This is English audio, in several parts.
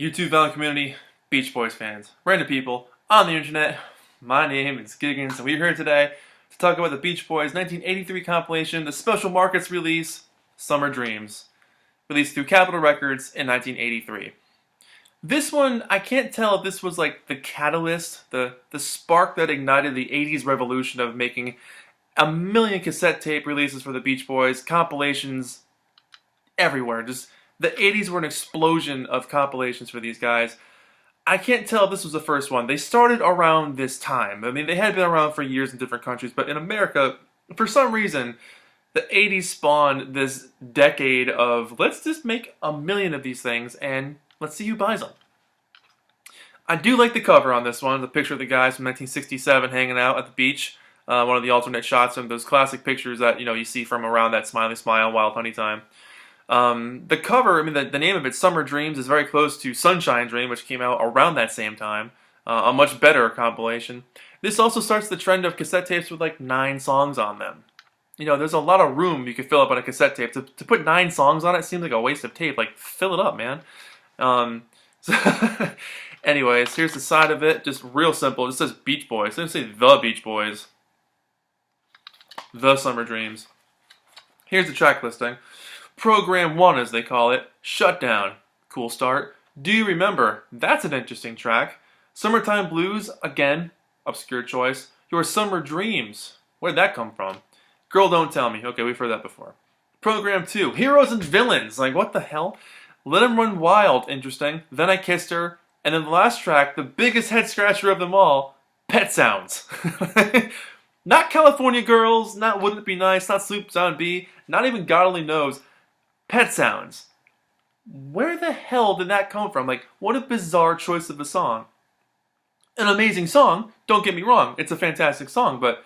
YouTube Valley community, Beach Boys fans, random people on the internet. My name is Giggens, and we're here today to talk about the Beach Boys 1983 compilation, the Special Markets release, Summer Dreams, released through Capitol Records in 1983. This one, I can't tell if this was like the catalyst, the spark that ignited the 80s revolution of making a million cassette tape releases for the Beach Boys, compilations everywhere. Just the 80s were an explosion of compilations for these guys. I can't tell if this was the first one. They started around this time. I mean, they had been around for years in different countries, but in America, for some reason, the 80s spawned this decade of let's just make a million of these things and let's see who buys them. I do like the cover on this one, the picture of the guys from 1967 hanging out at the beach. One of the alternate shots of those classic pictures that you see from around that Smiley Smile, Wild Honey Time. The cover, I mean, the name of it, Summer Dreams, is very close to Sunshine Dream, which came out around that same time. A much better compilation. This also starts the trend of cassette tapes with like 9 songs on them. There's a lot of room you could fill up on a cassette tape. To put 9 songs on it seems like a waste of tape. Like, fill it up, man. Anyways, here's the side of it. Just real simple. It just says Beach Boys. It doesn't say The Beach Boys. The Summer Dreams. Here's the track listing. Program 1, as they call it, Shutdown. Cool start. Do You Remember? That's an interesting track. Summertime Blues, again, obscure choice. Your Summer Dreams. Where'd that come from? Girl Don't Tell Me. Okay, we've heard that before. Program 2, Heroes and Villains. Like, what the hell? Let 'Em Run Wild. Interesting. Then I Kissed Her. And then the last track, the biggest head scratcher of them all, Pet Sounds. Not California Girls, not Wouldn't It Be Nice, not Sloop Sound B, not even God Only Knows. Pet Sounds. Where the hell did that come from? Like, what a bizarre choice of a song. An amazing song, don't get me wrong, it's a fantastic song, but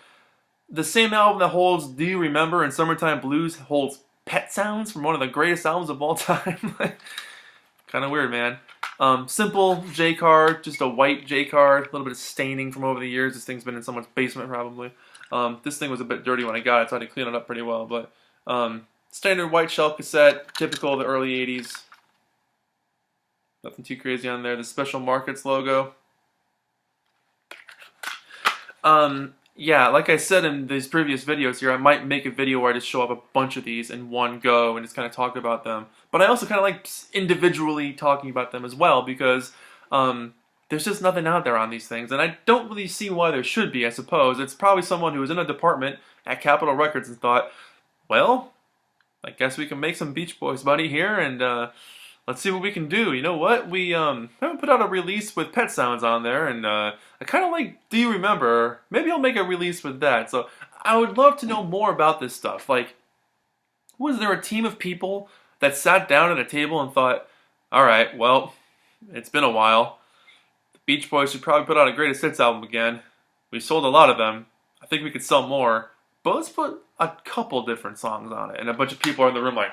the same album that holds Do You Remember and Summertime Blues holds Pet Sounds from one of the greatest albums of all time. Kind of weird, man. Simple J card, just a white J card, a little bit of staining from over the years. This thing's been in someone's basement probably. This thing was a bit dirty when I got it, so I had to clean it up pretty well, but standard white shell cassette, typical of the early 80s. Nothing too crazy on there. The Special Markets logo. Yeah, like I said in these previous videos here, I might make a video where I just show up a bunch of these in one go and just kind of talk about them. But I also kind of like individually talking about them as well because there's just nothing out there on these things. And I don't really see why there should be, I suppose. It's probably someone who was in a department at Capitol Records and thought, well, I guess we can make some Beach Boys buddy here and let's see what we can do. You know what? We haven't put out a release with Pet Sounds on there, and I kind of like Do You Remember? Maybe I'll make a release with that. So I would love to know more about this stuff. Like, was there a team of people that sat down at a table and thought, all right, well, it's been a while. The Beach Boys should probably put out a greatest hits album again. We sold a lot of them. I think we could sell more. But let's put a couple different songs on it. And a bunch of people are in the room like,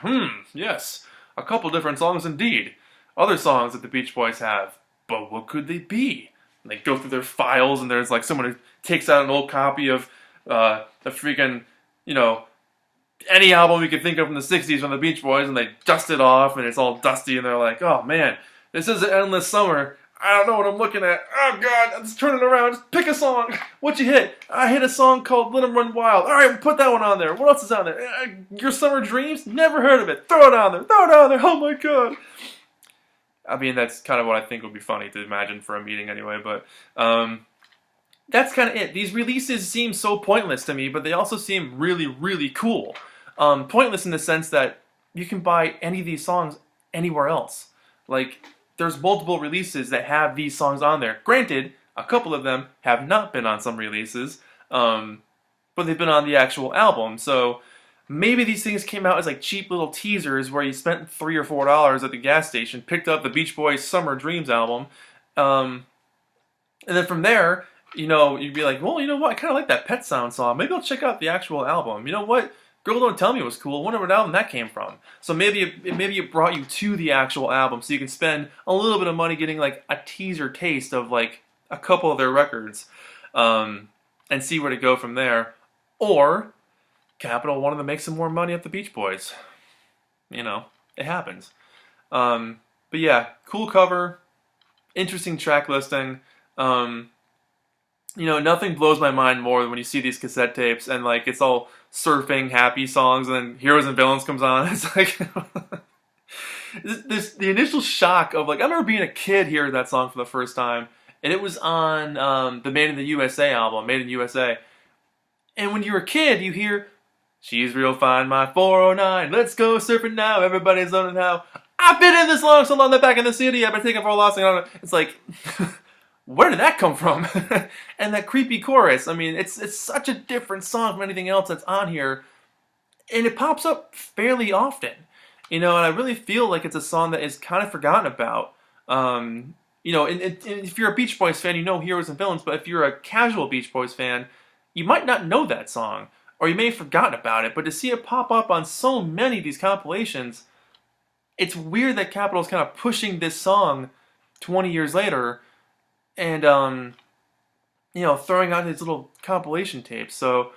yes, a couple different songs indeed. Other songs that the Beach Boys have. But what could they be? And they go through their files and there's like someone who takes out an old copy of the freaking, any album we could think of from the 60s from the Beach Boys and they dust it off and it's all dusty and they're like, oh man, this is an endless summer. I don't know what I'm looking at. Oh God, let's turn it around. Just pick a song. What you hit? I hit a song called Let 'Em Run Wild. All right, we'll put that one on there. What else is on there? Your Summer Dreams? Never heard of it. Throw it on there. Throw it on there. Oh my God. I mean, that's kind of what I think would be funny to imagine for a meeting anyway, but that's kind of it. These releases seem so pointless to me, but they also seem really, really cool. Pointless in the sense that you can buy any of these songs anywhere else. Like, there's multiple releases that have these songs on there. Granted, a couple of them have not been on some releases, but they've been on the actual album. So maybe these things came out as like cheap little teasers where you spent $3 or $4 at the gas station, picked up the Beach Boys Summer Dreams album, and then from there, you'd be like, well, you know what? I kind of like that Pet Sound song. Maybe I'll check out the actual album. You know what? Girl Don't Tell Me was cool. I wonder what album that came from. So maybe it brought you to the actual album so you can spend a little bit of money getting like a teaser taste of like a couple of their records and see where to go from there. Or Capitol wanted to make some more money at the Beach Boys. It happens. But yeah, cool cover. interesting track listing. You know, nothing blows my mind more than when you see these cassette tapes and like it's all surfing, happy songs, and then Heroes and Villains comes on. It's like this the initial shock of like I remember being a kid hearing that song for the first time, and it was on the Made in the USA album, Made in USA. And when you're a kid, you hear "She's real fine, my 409. Let's go surfing now. Everybody's learning how. I've been in this long, so long that back in the city. I've been taking for a loss. It's like, where did that come from? And that creepy chorus. I mean, it's such a different song from anything else that's on here, and it pops up fairly often. You know, and I really feel like it's a song that is kind of forgotten about. You know, and if you're a Beach Boys fan, you know Heroes and Villains, but if you're a casual Beach Boys fan, you might not know that song, or you may have forgotten about it, but to see it pop up on so many of these compilations, it's weird that Capitol's kind of pushing this song 20 years later and, you know, throwing out these little compilation tapes. So,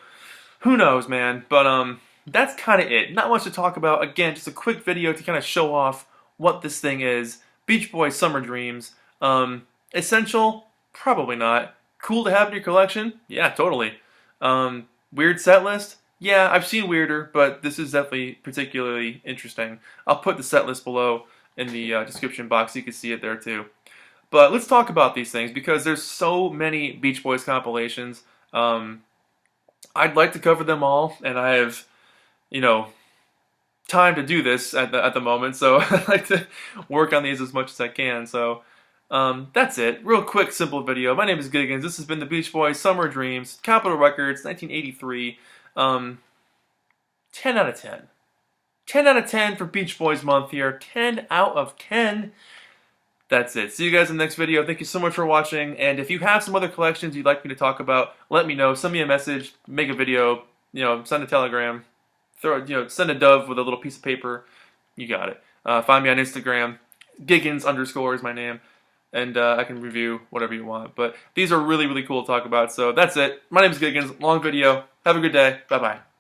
who knows, man? But, that's kind of it. Not much to talk about. Again, just a quick video to kind of show off what this thing is. Beach Boys Summer Dreams. Essential? Probably not. Cool to have in your collection? Yeah, totally. Weird set list? Yeah, I've seen weirder, but this is definitely particularly interesting. I'll put the set list below in the description box so you can see it there too. But let's talk about these things because there's so many Beach Boys compilations. I'd like to cover them all, and I have, you know, time to do this at the moment, so I like to work on these as much as I can. So that's it. Real quick, simple video. My name is Giggens. This has been the Beach Boys Summer Dreams, Capitol Records, 1983. 10 out of 10. 10 out of 10 for Beach Boys month here. 10 out of 10. That's it. See you guys in the next video. Thank you so much for watching. And if you have some other collections you'd like me to talk about, let me know. Send me a message. Make a video. You know, send a telegram. Send a dove with a little piece of paper. You got it. Find me on Instagram. Giggens_ is my name. And I can review whatever you want. But these are really, really cool to talk about. So that's it. My name is Giggens. Long video. Have a good day. Bye-bye.